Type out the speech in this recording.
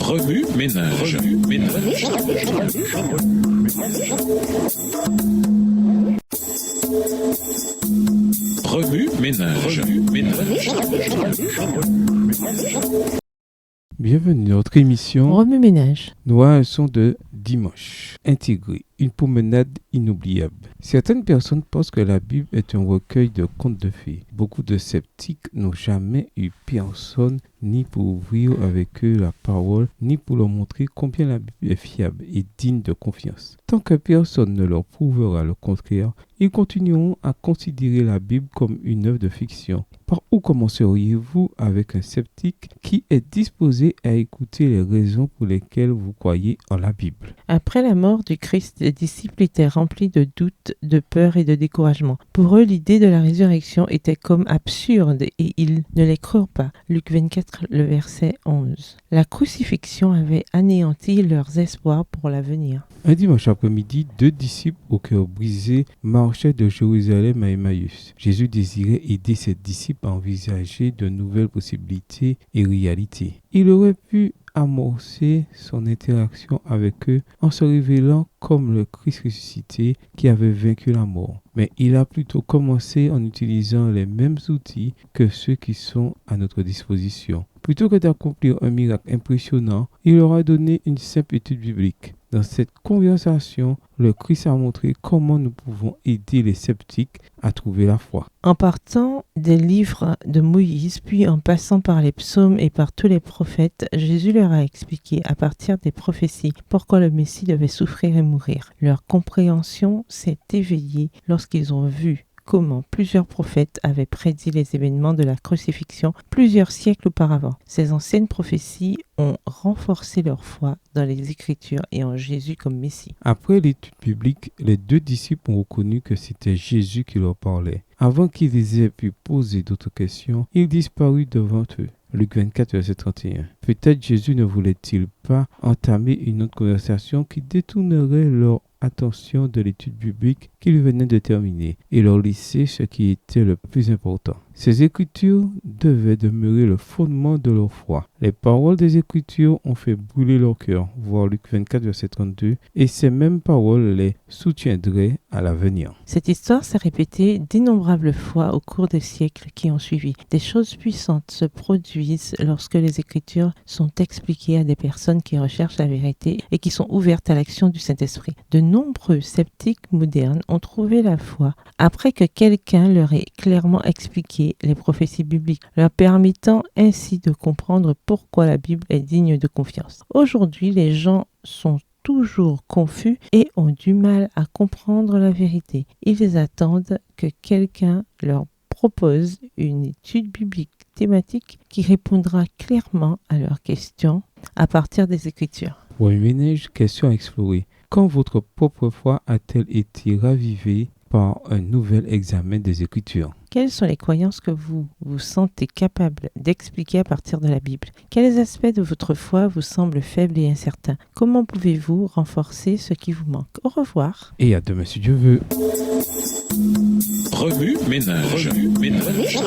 Remue ménage. Remue ménage. Bienvenue dans notre émission Remue ménage. Nous avons un son de dimanche. Intégré, une promenade inoubliable. Certaines personnes pensent que la Bible est un recueil de contes de fées. Beaucoup de sceptiques n'ont jamais eu personne ni pour ouvrir avec eux la parole, ni pour leur montrer combien la Bible est fiable et digne de confiance. Tant que personne ne leur prouvera le contraire, ils continueront à considérer la Bible comme une œuvre de fiction. Par où commenceriez-vous avec un sceptique qui est disposé à écouter les raisons pour lesquelles vous croyez en la Bible? Après la mort du Christ, les disciples étaient remplis de doutes, de peur et de découragement. Pour eux, l'idée de la résurrection était comme absurde et ils ne les crurent pas. Luc 24, le verset 11. La crucifixion avait anéanti leurs espoirs pour l'avenir. Un dimanche après-midi, 2 disciples au cœur brisé marchaient de Jérusalem à Emmaüs. Jésus désirait aider ses disciples à envisager de nouvelles possibilités et réalités. Il aurait pu amorcer son interaction avec eux en se révélant comme le Christ ressuscité qui avait vaincu la mort. Mais il a plutôt commencé en utilisant les mêmes outils que ceux qui sont à notre disposition. Plutôt que d'accomplir un miracle impressionnant, il leur a donné une simple étude biblique. Dans cette conversation, le Christ a montré comment nous pouvons aider les sceptiques à trouver la foi. En partant des livres de Moïse, puis en passant par les psaumes et par tous les prophètes, Jésus leur a expliqué à partir des prophéties pourquoi le Messie devait souffrir et mourir. Leur compréhension s'est éveillée lorsqu'ils ont vu comment plusieurs prophètes avaient prédit les événements de la crucifixion plusieurs siècles auparavant. Ces anciennes prophéties ont renforcé leur foi dans les Écritures et en Jésus comme Messie. Après l'étude biblique, les 2 disciples ont reconnu que c'était Jésus qui leur parlait. Avant qu'ils aient pu poser d'autres questions, il disparut devant eux. Luc 24, verset 31. Peut-être Jésus ne voulait-il pas entamer une autre conversation qui détournerait leur attention de l'étude biblique qu'il venait de terminer et leur laisser ce qui était le plus important. Ces écritures devaient demeurer le fondement de leur foi. Les paroles des écritures ont fait brûler leur cœur, voir Luc 24, verset 32, et ces mêmes paroles les soutiendraient à l'avenir. Cette histoire s'est répétée d'innombrables fois au cours des siècles qui ont suivi. Des choses puissantes se produisent lorsque les Écritures sont expliquées à des personnes qui recherchent la vérité et qui sont ouvertes à l'action du Saint-Esprit. De nombreux sceptiques modernes ont trouvé la foi après que quelqu'un leur ait clairement expliqué les prophéties bibliques, leur permettant ainsi de comprendre pourquoi la Bible est digne de confiance. Aujourd'hui, les gens sont toujours confus et ont du mal à comprendre la vérité. Ils attendent que quelqu'un leur propose une étude biblique thématique qui répondra clairement à leurs questions à partir des Écritures. Remue ménage, question à explorer. Quand votre propre foi a-t-elle été ravivée par un nouvel examen des Écritures? Quelles sont les croyances que vous vous sentez capable d'expliquer à partir de la Bible? Quels aspects de votre foi vous semblent faibles et incertains? Comment pouvez-vous renforcer ce qui vous manque? Au revoir. Et à demain si Dieu veut. Remue ménage. Remue ménage.